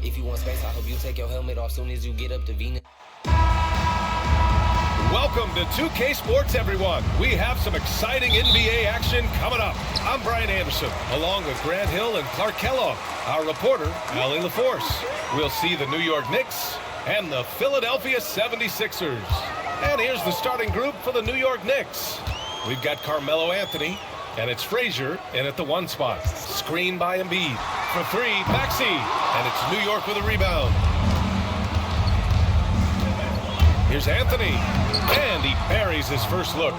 If you want space, I hope you take your helmet off soon as you get up to Venus. Welcome to 2K Sports, everyone. We have some exciting NBA action coming up. I'm Brian Anderson, along with Grant Hill and Clark Kellogg. Our reporter, Allie LaForce. We'll see the New York Knicks and the Philadelphia 76ers. And here's the starting group for the New York Knicks. We've got Carmelo Anthony, and it's Frazier in at the 1 spot. Screen by Embiid. For 3, Maxey. And it's New York with a rebound. Here's Anthony. And he buries his first look.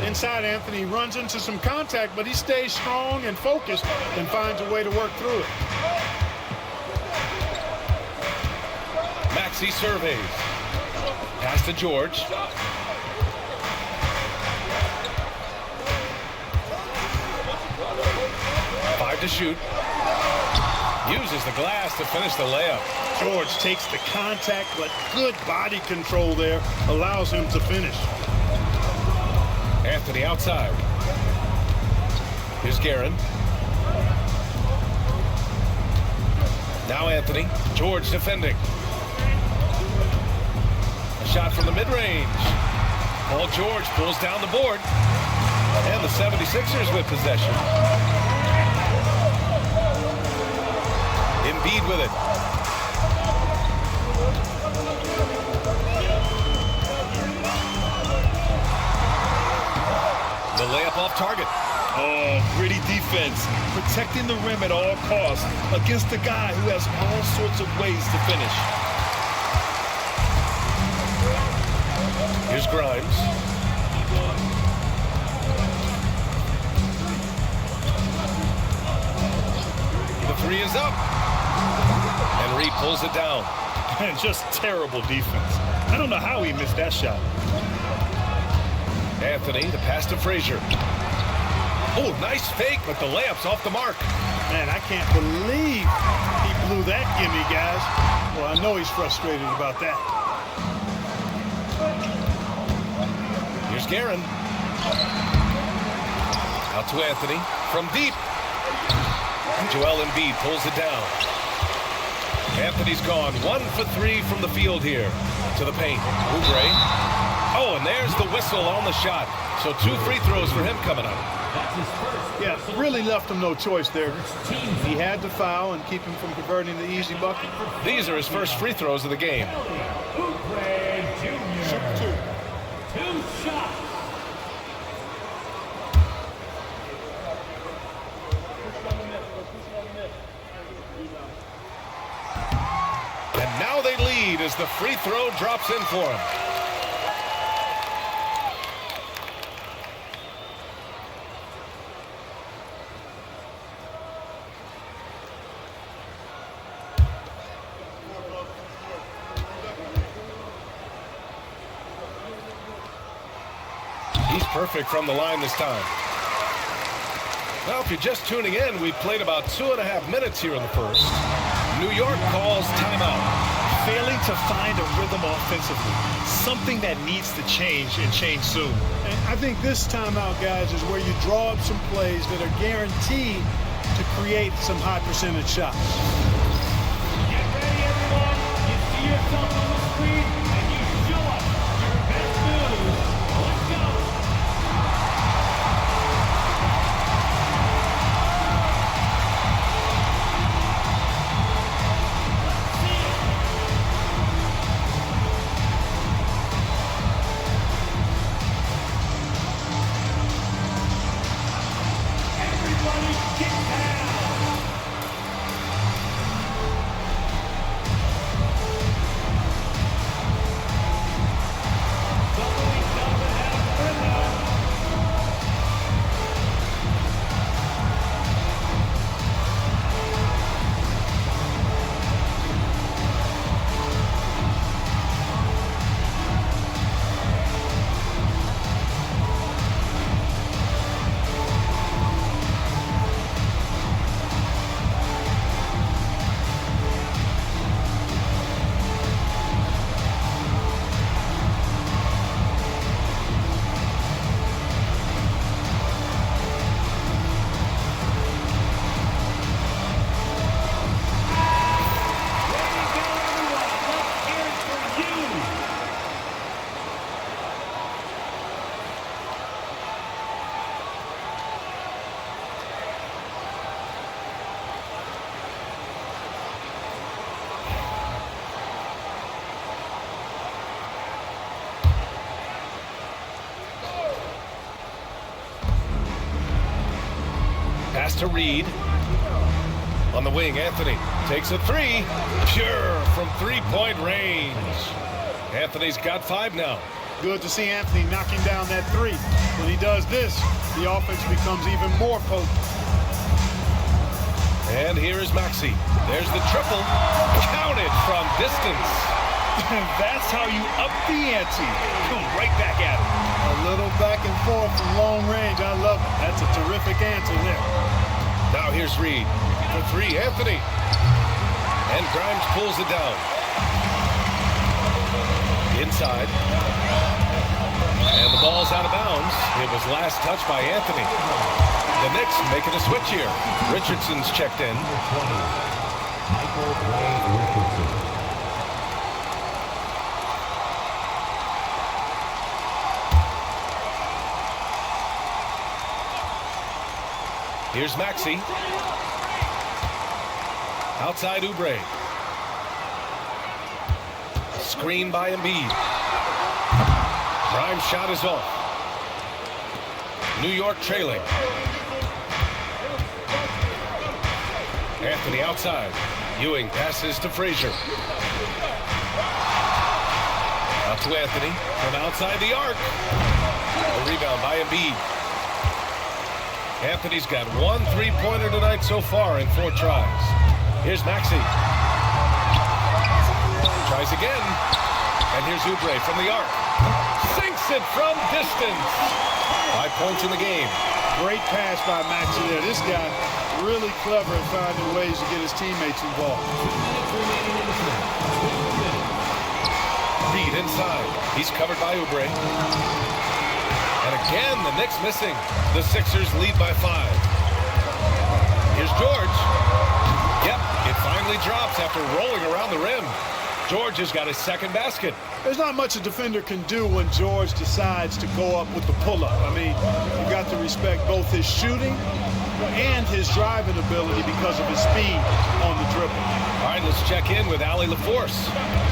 Inside, Anthony runs into some contact, but he stays strong and focused and finds a way to work through it. Maxey surveys. Pass to George. Five to shoot. Uses the glass to finish the layup. George takes the contact, but good body control there allows him to finish. Anthony outside. Here's Guerin. Now Anthony. George defending. A shot from the mid-range. Paul George pulls down the board. And the 76ers with possession. Embiid with it. The layup off target. Oh, gritty defense. Protecting the rim at all costs against a guy who has all sorts of ways to finish. Here's Grimes. The 3 is up. And Reed pulls it down. And just terrible defense. I don't know how he missed that shot. Anthony, the pass to Frazier. Oh, nice fake, but the layup's off the mark. Man, I can't believe he blew that gimme, guys. Well, I know he's frustrated about that. Here's Guerin. Out to Anthony from deep. Joel Embiid pulls it down. Anthony's gone 1 for 3 from the field here. To the paint. Oubre. Oh, and there's the whistle on the shot. So 2 free throws for him coming up. Yeah, really left him no choice there. He had to foul and keep him from converting the easy bucket. These are his first free throws of the game. Shoot 2. 2 shots. And now they lead as the free throw drops in for him. He's perfect from the line this time. Well, if you're just tuning in, we've played about 2.5 minutes here in the first. New York calls timeout. Failing to find a rhythm offensively. Something that needs to change and change soon. And I think this timeout, guys, is where you draw up some plays that are guaranteed to create some high percentage shots. Get ready, everyone. You see yourself on the screen, and you show us your best moves. Let's go. to Reed. On the wing, Anthony takes a three. Pure from three-point range. Anthony's got 5 now. Good to see Anthony knocking down that three. When he does this, the offense becomes even more potent. And here is Maxey. There's the triple. Counted from distance. That's how you up the ante. Come right back at it. A little back and forth from long range. I love it. That's a terrific answer there. Now here's Reed. For 3, Anthony. And Grimes pulls it down. Inside. And the ball's out of bounds. It was last touched by Anthony. The Knicks making a switch here. Richardson's checked in. Michael Richardson. Here's Maxey. Outside Oubre. Screen by Embiid. Grimes shot is off. New York trailing. Anthony outside. Ewing passes to Frazier. Out to Anthony from outside the arc. A rebound by Embiid. Anthony's got 1 3-pointer tonight so far in 4 tries. Here's Maxey. Tries again. And here's Oubre from the arc. Sinks it from distance. 5 points in the game. Great pass by Maxey there. This guy really clever at finding ways to get his teammates involved. Reed inside. He's covered by Oubre. And again, the Knicks missing. The Sixers lead by 5. Here's George. Yep, it finally drops after rolling around the rim. George has got his 2nd basket. There's not much a defender can do when George decides to go up with the pull-up. I mean, you got to respect both his shooting and his driving ability because of his speed on the dribble. All right, let's check in with Allie LaForce.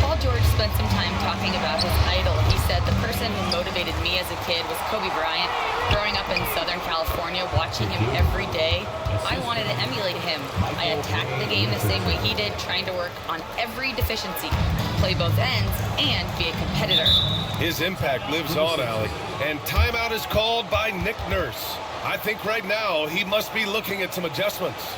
Paul George spent some time talking about his idol. He said, the person who motivated me as a kid was Kobe Bryant. Growing up in Southern California, watching him every day, I wanted to emulate him. I attacked the game the same way he did, trying to work on every deficiency, play both ends, and be a competitor. His impact lives on, Allie. And timeout is called by Nick Nurse. I think right now he must be looking at some adjustments.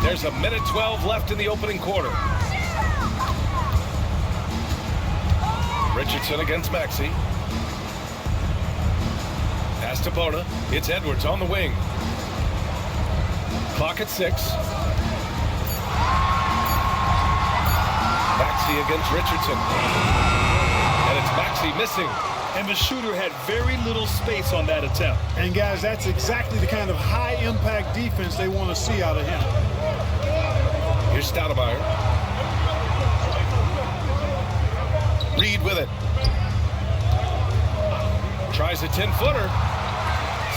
There's a minute 12 left in the opening quarter. Richardson against Maxey. Pass to Bona. It's Edwards on the wing. Clock at 6. Maxey against Richardson. And it's Maxey missing. And the shooter had very little space on that attempt. And guys, that's exactly the kind of high-impact defense they want to see out of him. Here's Stoudemire. Reed with it. Tries a 10-footer.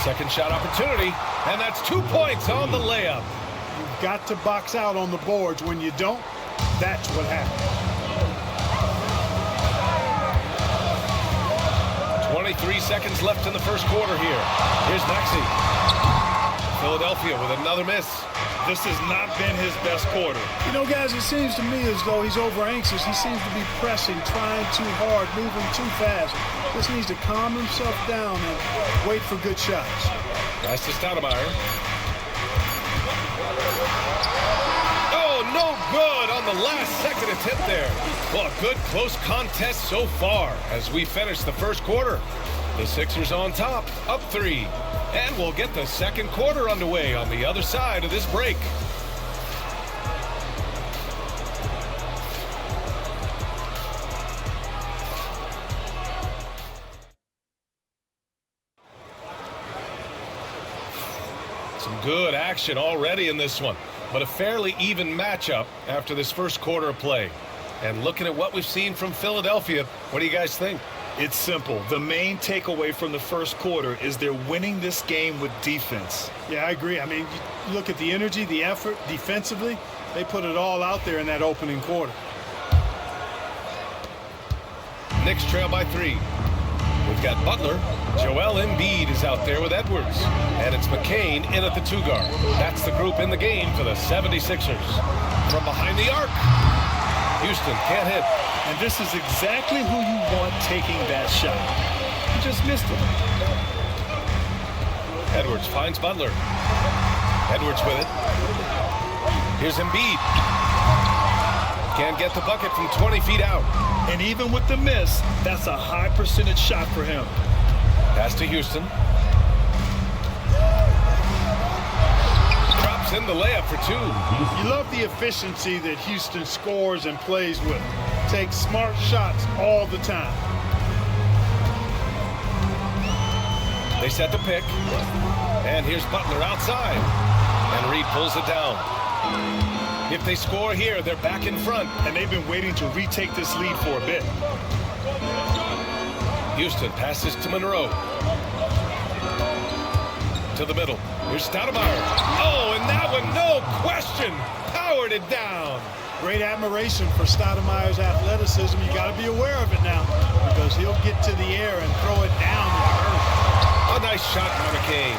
Second shot opportunity, and that's 2 points on the layup. You've got to box out on the boards. When you don't, that's what happens. 23 seconds left in the first quarter here. Here's Maxey. Philadelphia with another miss. This has not been his best quarter. You know, guys, it seems to me as though he's over-anxious. He seems to be pressing, trying too hard, moving too fast. Just needs to calm himself down and wait for good shots. Pass to Stoudemire. Oh, no good on the last second attempt there. Well, a good close contest so far as we finish the first quarter. The Sixers on top, up 3. And we'll get the second quarter underway on the other side of this break. Some good action already in this one, but a fairly even matchup after this first quarter of play. And looking at what we've seen from Philadelphia, what do you guys think? It's simple. The main takeaway from the first quarter is they're winning this game with defense. Yeah, I agree. I mean, you look at the energy, the effort defensively. They put it all out there in that opening quarter. Knicks trail by 3. We've got Butler. Joel Embiid is out there with Edwards. And it's McCain in at the 2 guard. That's the group in the game for the 76ers. From behind the arc, Houston can't hit. And this is exactly who you want taking that shot. He just missed it. Edwards finds Butler. Edwards with it. Here's Embiid. Can't get the bucket from 20 feet out. And even with the miss, that's a high percentage shot for him. Pass to Houston. Drops in the layup for 2. You love the efficiency that Houston scores and plays with. Takes smart shots all the time. They set the pick. And here's Butler outside. And Reed pulls it down. If they score here, they're back in front. And they've been waiting to retake this lead for a bit. Houston passes to Monroe. To the middle. Here's Stoudemire. Oh, and that one, no question, powered it down. Great admiration for Stoudemire's athleticism. You got to be aware of it now because he'll get to the air and throw it down in a hurry. A nice shot by McCain.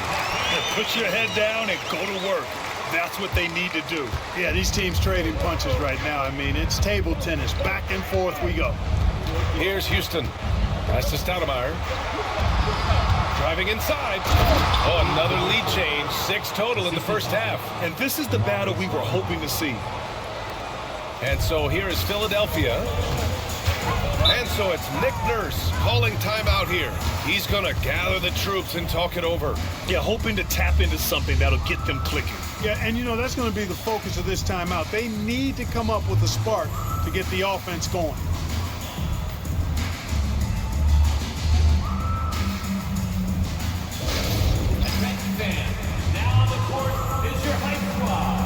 Put your head down and go to work. That's what they need to do. Yeah, these teams trading punches right now. I mean, it's table tennis. Back and forth we go. Here's Houston. Pass to Stoudemire. Driving inside. Oh, another lead change. 6 total in the first half. And this is the battle we were hoping to see. And so here is Philadelphia. And so it's Nick Nurse calling timeout here. He's going to gather the troops and talk it over. Yeah, hoping to tap into something that'll get them clicking. Yeah, and you know, that's going to be the focus of this timeout. They need to come up with a spark to get the offense going. Now on the court is your hype squad.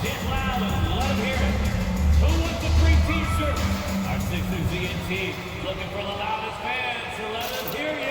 Get loud and let them hear it. Who wants the free t-shirt? Our Sixers ENT looking for the loudest fans, so let us hear ya.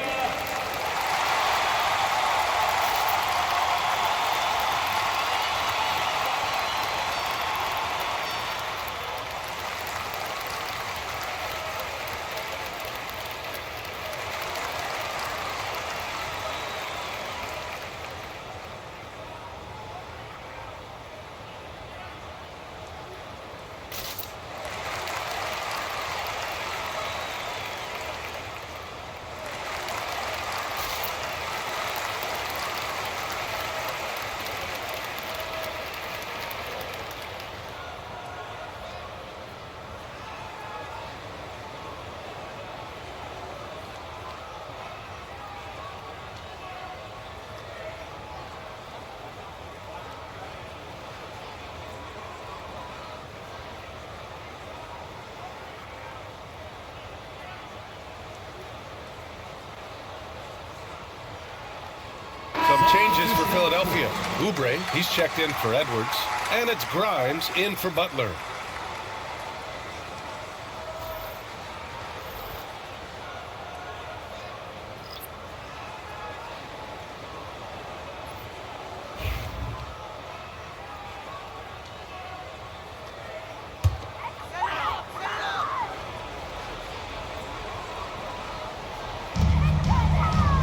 Changes for Philadelphia. Oubre, he's checked in for Edwards. And it's Grimes in for Butler.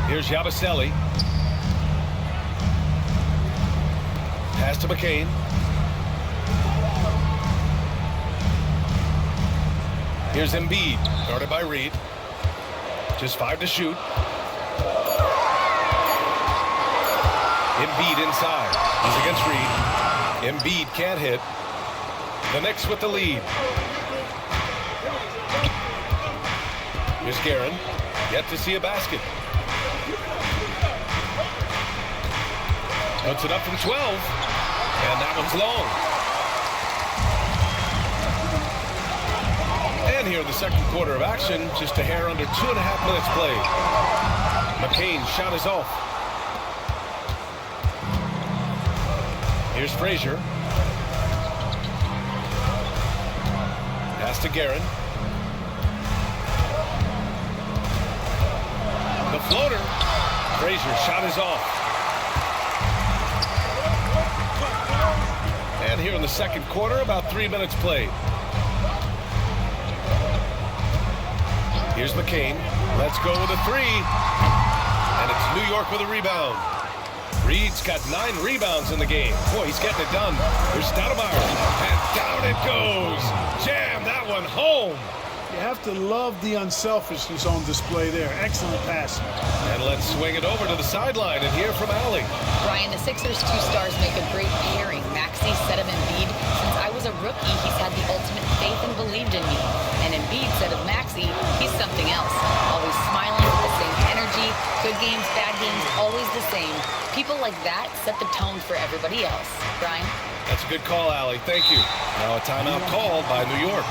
Here's Yabusele. Pass to McCain. Here's Embiid, guarded by Reed. Just 5 to shoot. Embiid inside. He's against Reed. Embiid can't hit. The Knicks with the lead. Here's Guerin. Yet to see a basket. Puts it up from 12. And that one's long. And here in the second quarter of action, just a hair under 2.5 minutes played. McCain's shot is off. Here's Frazier. Pass to Guerin. The floater. Frazier's shot is off. And here in the second quarter, about 3 minutes played. Here's McCain. Let's go with a 3. And it's New York with a rebound. Reed's got 9 rebounds in the game. Boy, he's getting it done. Here's Stoudemire. And down it goes. Jam that one home. You have to love the unselfishness on display there. Excellent passing. And let's swing it over to the sideline and hear from Allie. Brian, the Sixers' 2 stars make a great pairing. Maxey said of Embiid, since I was a rookie, he's had the ultimate faith and believed in me. And Embiid said of Maxey, he's something else. Always smiling with the same energy. Good games, bad games, always the same. People like that set the tone for everybody else. Brian? That's a good call, Allie. Thank you. Now a timeout called by New York.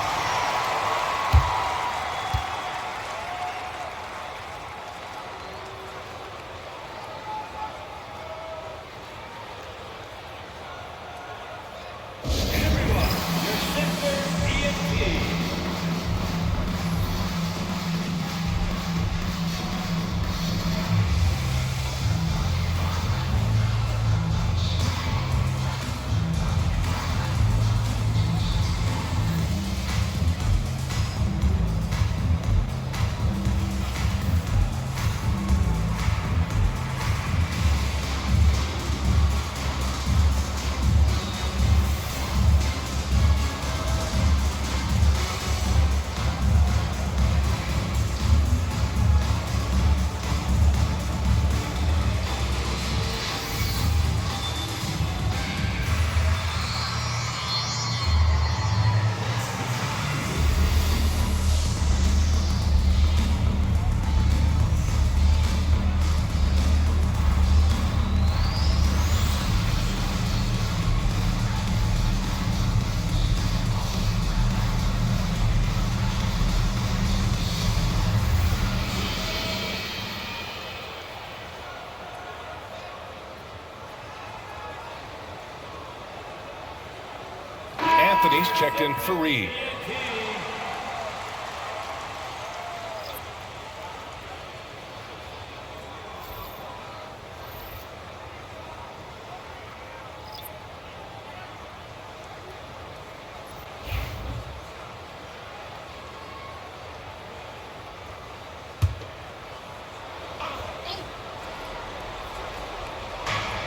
Anthony's checked in for Reed.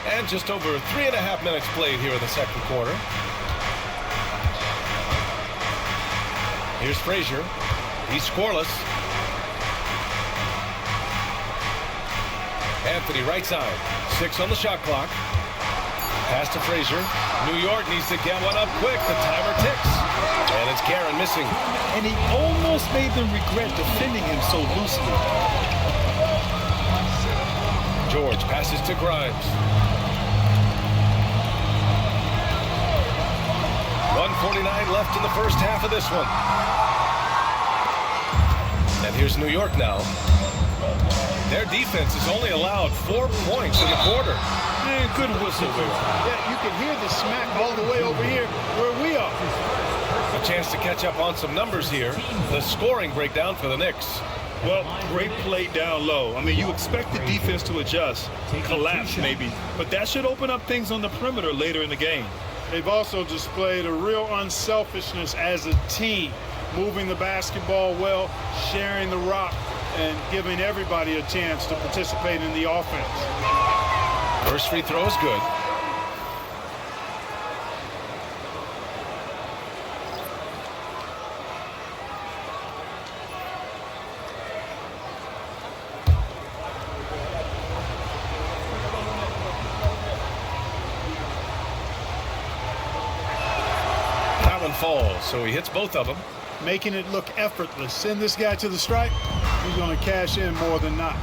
And just over 3.5 minutes played here in the second quarter. Here's Frazier. He's scoreless. Anthony right side. 6 on the shot clock. Pass to Frazier. New York needs to get one up quick. The timer ticks. And it's Guerin missing. And he almost made them regret defending him so loosely. George passes to Grimes. 1:49 left in the first half of this one. And here's New York now. Their defense has only allowed 4 points in the quarter. Man, good whistle there. Yeah, you can hear the smack all the way over here where we are. A chance to catch up on some numbers here. The scoring breakdown for the Knicks. Well, great play down low. I mean, you expect the defense to adjust, collapse maybe, but that should open up things on the perimeter later in the game. They've also displayed a real unselfishness as a team, moving the basketball well, sharing the rock, and giving everybody a chance to participate in the offense. First free throw is good. Falls, so he hits both of them. Making it look effortless. Send this guy to the stripe, he's going to cash in more than not.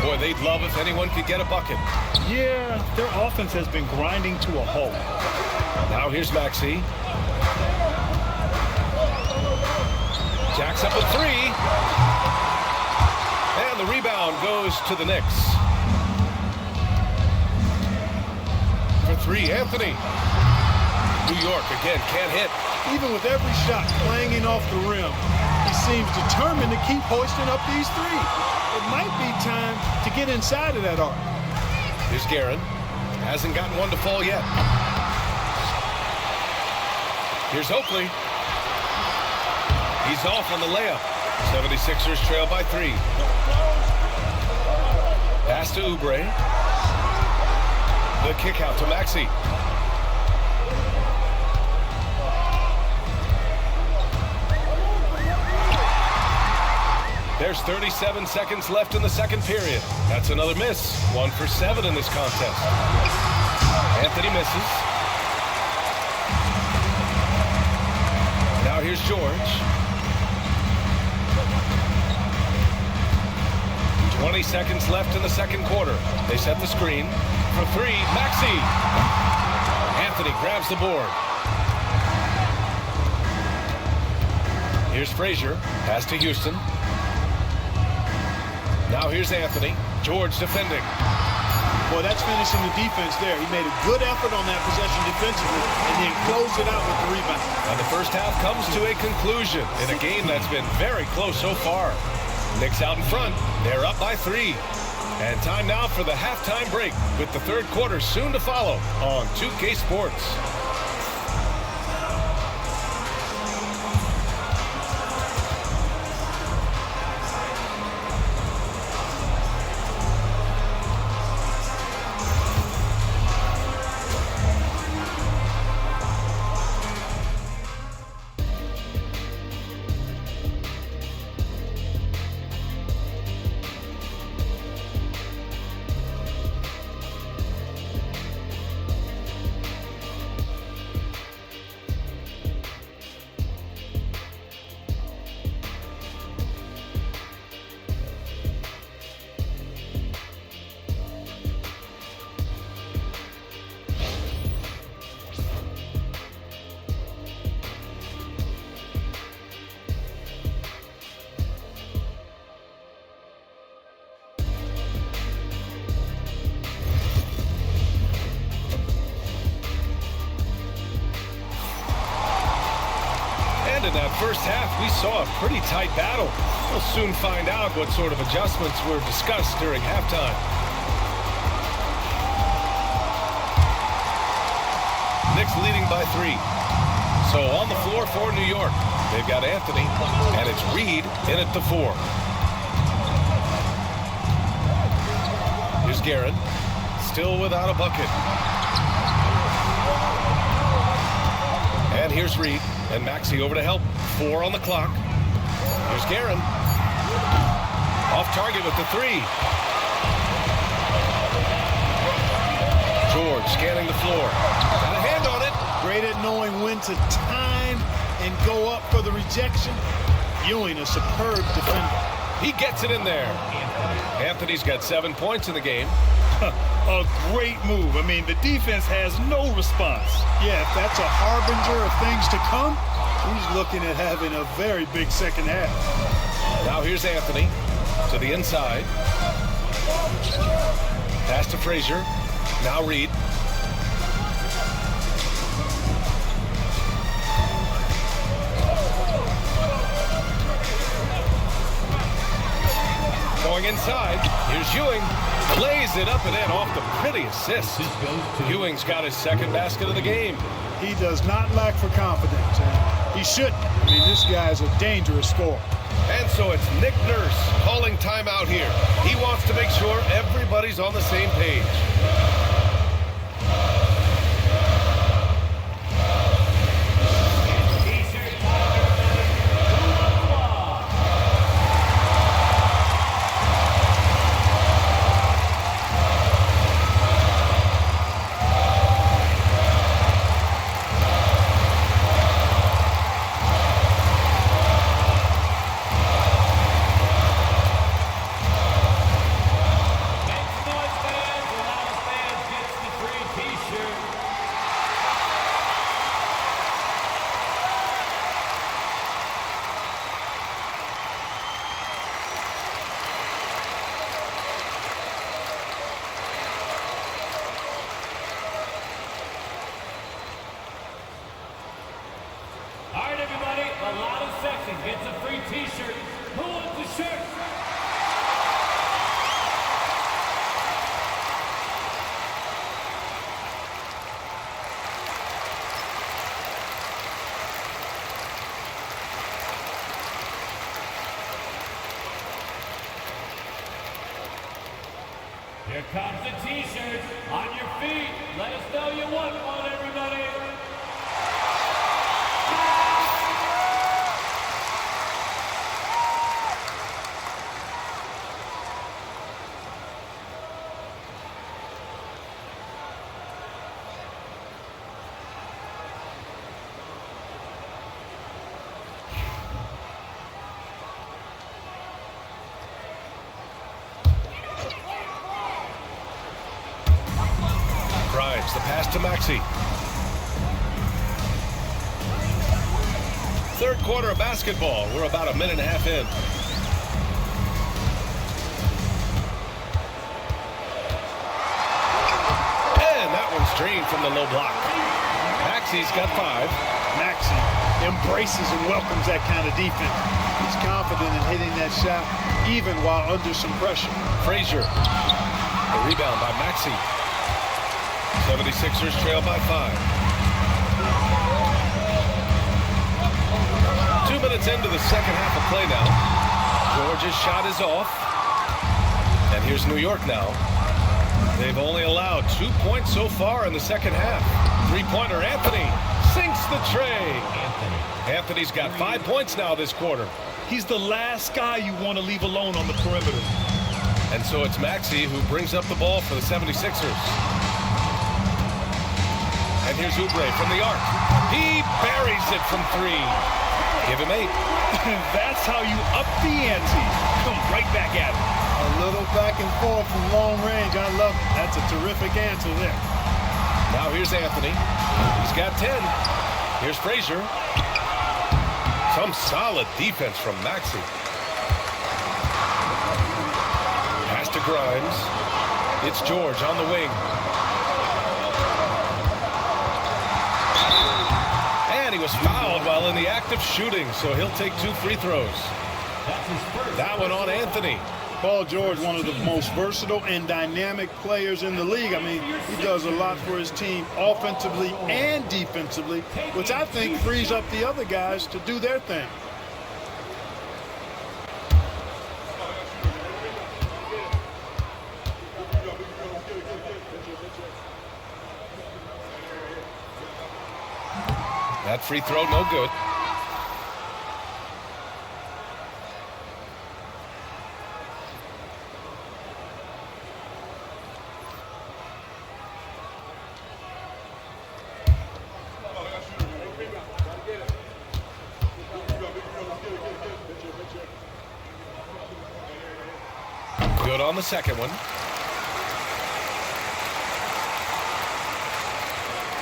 Boy, they'd love if anyone could get a bucket. Yeah, their offense has been grinding to a halt. Now here's Maxey. Jacks up a three. And the rebound goes to the Knicks. For three, Anthony. New York again can't hit. Even with every shot clanging off the rim, he seems determined to keep hoisting up these threes. It might be time to get inside of that arc. Here's Guerin. Hasn't gotten one to fall yet. Here's Oakley. He's off on the layup. 76ers trail by 3. Pass to Oubre. The kick out to Maxey. There's 37 seconds left in the second period. That's another miss. 1 for 7 in this contest. Anthony misses. Now here's George. 20 seconds left in the second quarter. They set the screen. For 3, Maxey. Anthony grabs the board. Here's Frazier. Pass to Houston. Now here's Anthony. George defending. Boy, that's finishing the defense there. He made a good effort on that possession defensively and then closed it out with the rebound. And the first half comes to a conclusion in a game that's been very close so far. Knicks out in front. They're up by 3. And time now for the halftime break with the third quarter soon to follow on 2K Sports. In that first half, we saw a pretty tight battle. We'll soon find out what sort of adjustments were discussed during halftime. Knicks leading by 3. So on the floor for New York, they've got Anthony, and it's Reed in at the 4. Here's Guerin, still without a bucket. And here's Reed. And Maxey over to help. 4 on the clock. Here's Guerin. Off target with the 3. George scanning the floor. Got a hand on it. Great at knowing when to time and go up for the rejection. Ewing, a superb defender. He gets it in there. Anthony's got 7 points in the game. A great move. I mean, the defense has no response. Yeah, if that's a harbinger of things to come, he's looking at having a very big second half. Now here's Anthony. To the inside. Pass to Frazier. Now Reed. Going inside. Here's Ewing. Lays it up and in off the pretty assist. Ewing's got his second basket of the game. He does not lack for confidence. And he shouldn't. I mean, this guy is a dangerous scorer. And so it's Nick Nurse calling timeout here. He wants to make sure everybody's on the same page. Gets a free t-shirt. Who wants the shirt? Here comes the t-shirt. On your feet. Let us know you want one, everybody. The pass to Maxey. Third quarter of basketball. We're about a minute and a half in. And that one's drained from the low block. Maxey's got 5. Maxey embraces and welcomes that kind of defense. He's confident in hitting that shot even while under some pressure. Frazier. The rebound by Maxey. 76ers trail by 5. 2 minutes into the second half of play now. Georgia's shot is off. And here's New York now. They've only allowed 2 points so far in the second half. Three-pointer Anthony sinks the tray. Anthony's got 5 points now this quarter. He's the last guy you want to leave alone on the perimeter. And so it's Maxey who brings up the ball for the 76ers. And here's Oubre from the arc. He buries it from 3. Give him 8. That's how you up the ante. Come right back at it. A little back and forth from long range. I love it. That's a terrific answer there. Now here's Anthony. He's got 10. Here's Frazier. Some solid defense from Maxey. Pass to Grimes. It's George on the wing. And he was fouled while in the act of shooting, so he'll take 2 free throws. That one on Anthony. Paul George, one of the most versatile and dynamic players in the league. I mean, he does a lot for his team offensively and defensively, which I think frees up the other guys to do their thing. That free throw, no good. Good on the second one.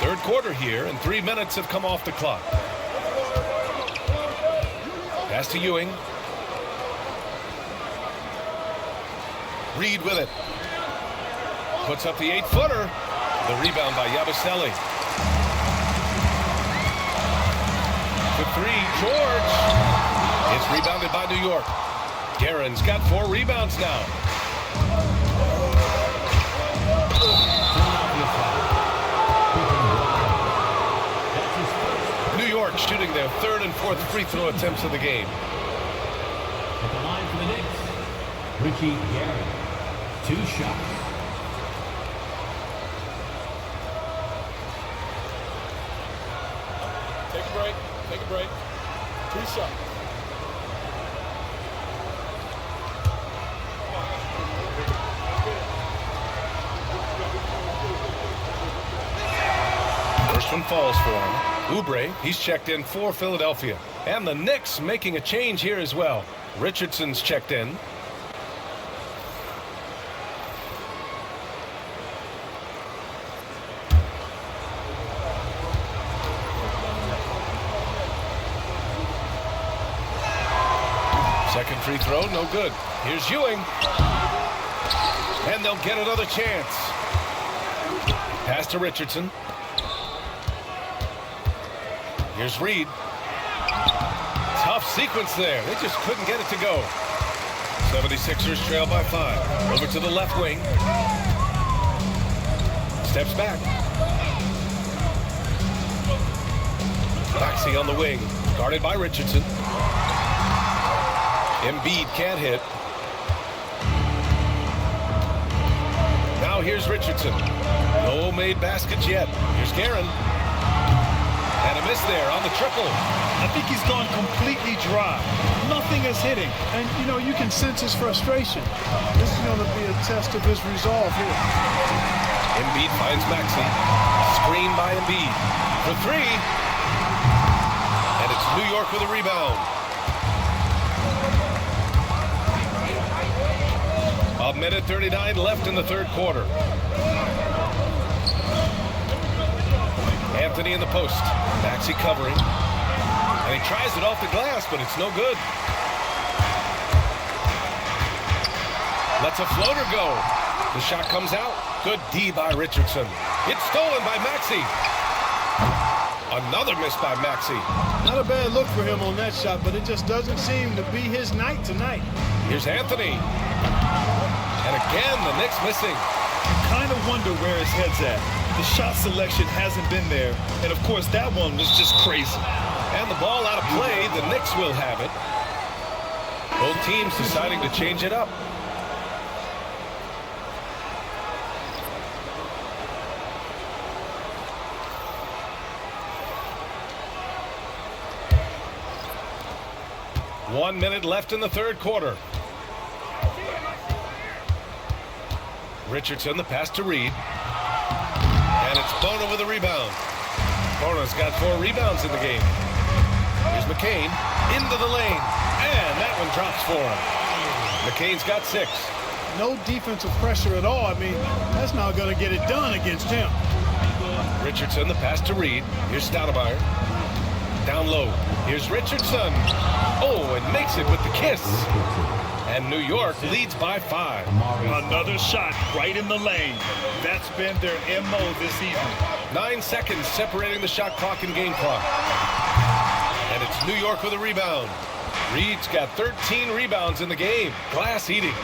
Third quarter here, and 3 minutes have come off the clock. Pass to Ewing. Reed with it. Puts up the 8-footer. The rebound by Yabusele. For three, George. It's rebounded by New York. Guerin's got 4 rebounds now. New York shooting their 3rd and 4th free throw attempts of the game. At the line for the Knicks, Richie Guerin. 2 shots. Take a break. Take a break. 2 shots. First one falls for him. Oubre, he's checked in for Philadelphia. And the Knicks making a change here as well. Richardson's checked in. Second free throw, no good. Here's Ewing. And they'll get another chance. Pass to Richardson. Here's Reed. Tough sequence there. They just couldn't get it to go. 76ers trail by 5. Over to the left wing. Steps back. Maxey on the wing. Guarded by Richardson. Embiid can't hit. Now here's Richardson. No made baskets yet. Here's Guerin. And a miss there on the triple. I think he's gone completely dry. Nothing is hitting. And, you know, you can sense his frustration. This is going to be a test of his resolve here. Embiid finds Maxey. Screen by Embiid. For 3. And it's New York with a rebound. A minute 39 left in the 3rd quarter. Anthony in the post. Maxey covering. And he tries it off the glass, but it's no good. Lets a floater go. The shot comes out. Good D by Richardson. It's stolen by Maxey. Another miss by Maxey. Not a bad look for him on that shot, but it just doesn't seem to be his night tonight. Here's Anthony. And again, the Knicks missing. Kind of wonder where his head's at. The shot selection hasn't been there. And, of course, that one was just crazy. And the ball out of play. The Knicks will have it. Both teams deciding to change it up. One minute left in the 3rd quarter. Richardson, the pass to Reed. And it's Bona with a rebound. Bona's got 4 rebounds in the game. Here's McCain into the lane. And that one drops for him. McCain's got 6. No defensive pressure at all. I mean, that's not going to get it done against him. Richardson, the pass to Reed. Here's Stoudemire. Down low. Here's Richardson. Oh, and makes it with the kiss. And New York leads by 5. Another shot right in the lane. That's been their MO this evening. 9 seconds separating the shot clock and game clock. And it's New York with a rebound. Reed's got 13 rebounds in the game. Glass eating.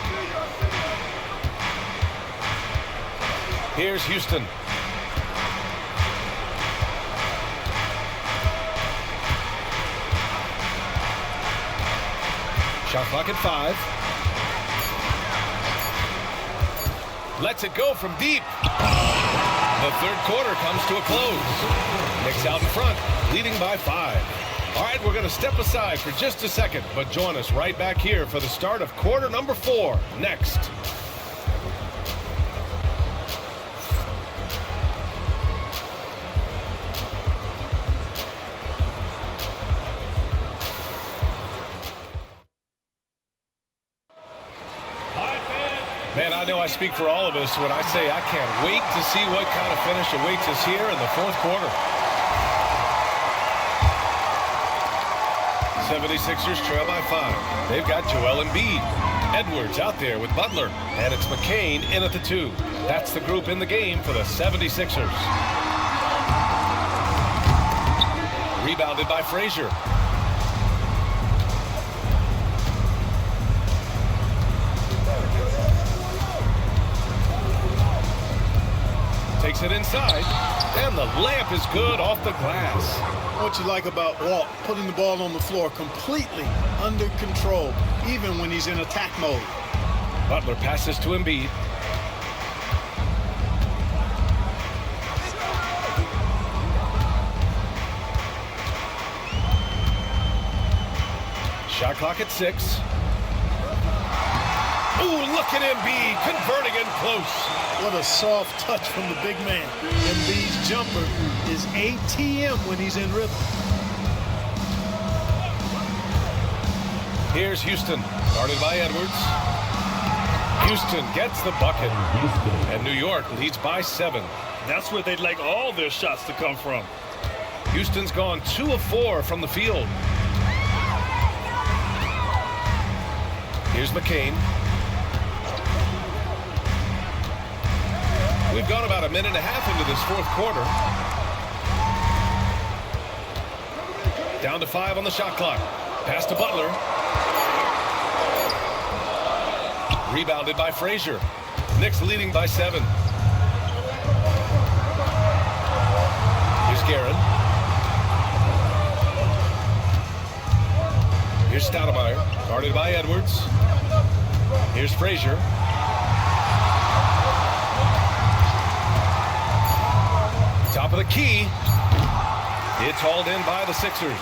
Here's Houston. Shot clock at 5. Lets it go from deep. The 3rd quarter comes to a close. Knicks out in front, leading by 5. All right, we're going to step aside for just a second, but join us right back here for the start of quarter number 4 next. Man, I know I speak for all of us when I say I can't wait to see what kind of finish awaits us here in the 4th quarter. 76ers trail by 5. They've got Joel Embiid. Edwards out there with Butler. And it's McCain in at the 2. That's the group in the game for the 76ers. Rebounded by Frazier. Takes it inside, and the layup is good off the glass. What you like about Walt, putting the ball on the floor completely under control, even when he's in attack mode. Butler passes to Embiid. Shot clock at 6. Ooh, look at Embiid converting in close. What a soft touch from the big man. Embiid's jumper is ATM when he's in rhythm. Here's Houston, guarded by Edwards. Houston gets the bucket, and New York leads by 7. That's where they'd like all their shots to come from. Houston's gone 2 of 4 from the field. Here's McCain. We've gone about a minute and a half into this 4th quarter. Down to 5 on the shot clock. Pass to Butler. Rebounded by Frazier. Knicks leading by 7. Here's Guerin. Here's Stoudemire, guarded by Edwards. Here's Frazier. Top of the key. It's hauled in by the Sixers.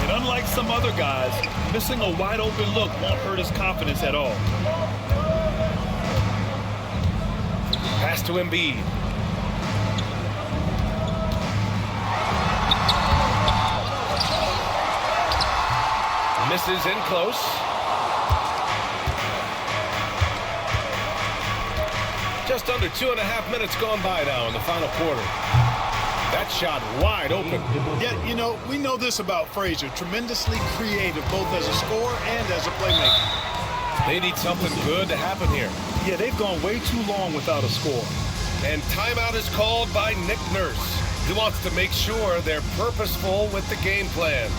And unlike some other guys, missing a wide open look won't hurt his confidence at all. Pass to Embiid. Misses in close. Just under 2.5 minutes gone by now in the final quarter. That shot wide open. Yet, you know, we know this about Frazier. Tremendously creative, both as a scorer and as a playmaker. They need something good to happen here. Yeah, they've gone way too long without a score. And timeout is called by Nick Nurse. He wants to make sure they're purposeful with the game plan.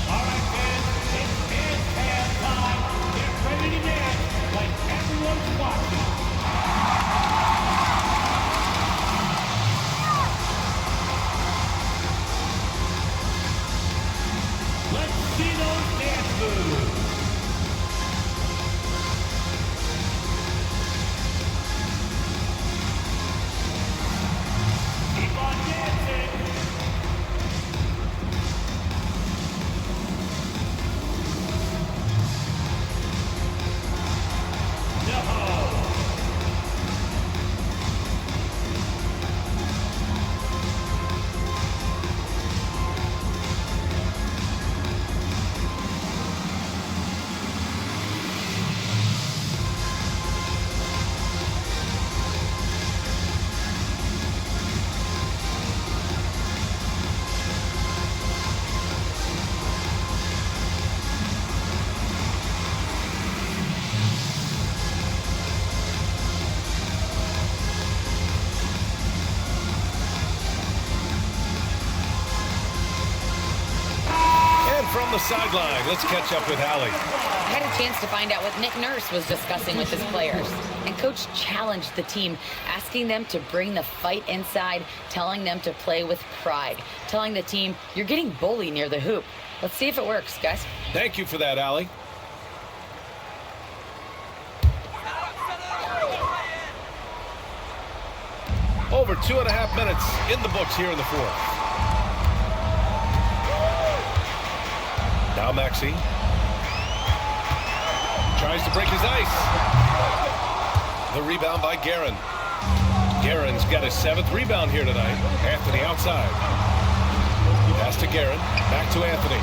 All right, fans, it's halftime. Get ready to dance like everyone's watching. Let's see those dance moves. Keep on dancing. No. From the sideline, let's catch up with Allie. I had a chance to find out what Nick Nurse was discussing with his players. And Coach challenged the team, asking them to bring the fight inside, telling them to play with pride, telling the team, you're getting bullied near the hoop. Let's see if it works, guys. Thank you for that, Allie. Over 2.5 minutes in the books here in the 4th. Now Maxey tries to break his ice. The rebound by Guerin. Guerin's got his 7th rebound here tonight. Anthony outside. Pass to Guerin. Back to Anthony.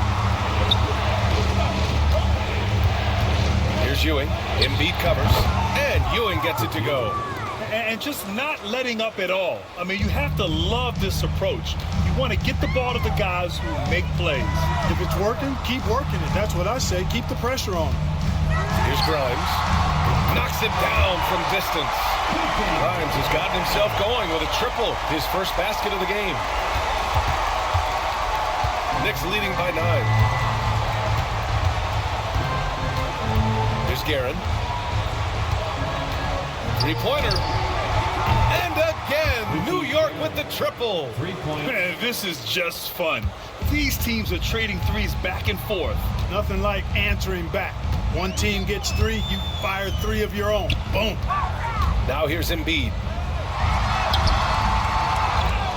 Here's Ewing. Embiid covers. And Ewing gets it to go. And just not letting up at all. I mean, you have to love this approach. You want to get the ball to the guys who make plays. If it's working, keep working it. That's what I say. Keep the pressure on. Here's Grimes. Knocks it down from distance. Grimes has gotten himself going with a triple, his first basket of the game. Knicks leading by 9. Here's Guerin. Three-pointer. And again, New York with the triple. Man, this is just fun. These teams are trading threes back and forth. Nothing like answering back. One team gets 3, you fire 3 of your own. Boom. Now here's Embiid.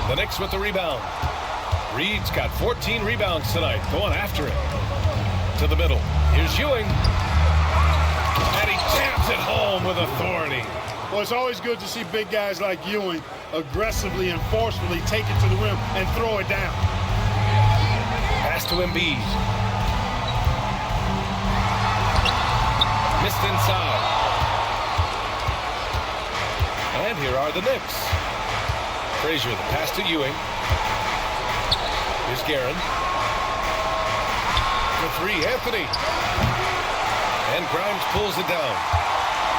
The Knicks with the rebound. Reed's got 14 rebounds tonight, going after it. To the middle. Here's Ewing. And he jams it home with authority. Well, it's always good to see big guys like Ewing aggressively and forcefully take it to the rim and throw it down. Pass to Embiid. Missed inside. And here are the Knicks. Frazier, the pass to Ewing. Here's Guerin. For 3, Anthony. And Grimes pulls it down.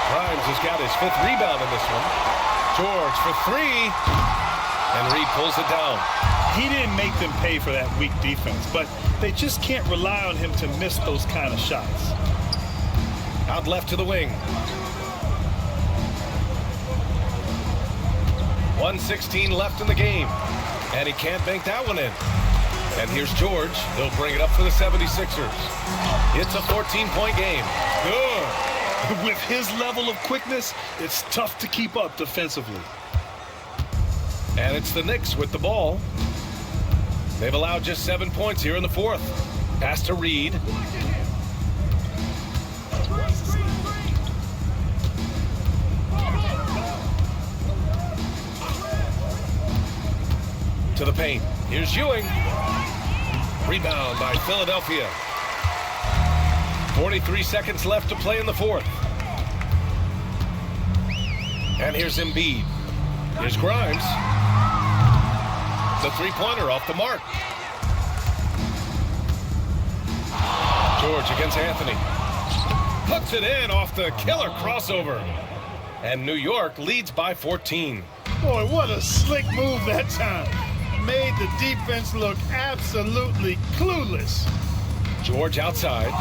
Grimes has got his 5th rebound in this one. George for 3. And Reed pulls it down. He didn't make them pay for that weak defense, but they just can't rely on him to miss those kind of shots. Out left to the wing. 1:16 left in the game. And he can't bank that one in. And here's George. They'll bring it up for the 76ers. It's a 14-point game. Good. With his level of quickness, it's tough to keep up defensively. And it's the Knicks with the ball. They've allowed just 7 points here in the 4th. Pass to Reed. To the paint. Here's Ewing. Rebound by Philadelphia. 43 seconds left to play in the 4th. And here's Embiid. Here's Grimes. The three-pointer off the mark. George against Anthony. Puts it in off the killer crossover. And New York leads by 14. Boy, what a slick move that time. Made the defense look absolutely clueless. George outside.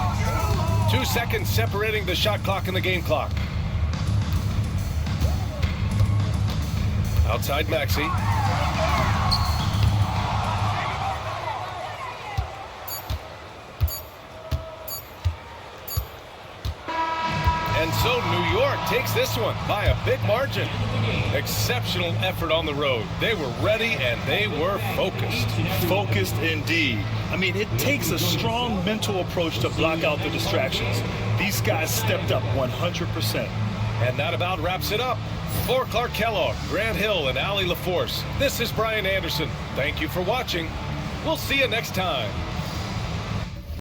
2 seconds separating the shot clock and the game clock. Outside Maxey. And so New York takes this one by a big margin. Exceptional effort on the road. They were ready and they were focused. Focused indeed. I mean, it takes a strong mental approach to block out the distractions. These guys stepped up 100%. And that about wraps it up. For Clark Kellogg, Grant Hill, and Allie LaForce, this is Brian Anderson. Thank you for watching. We'll see you next time.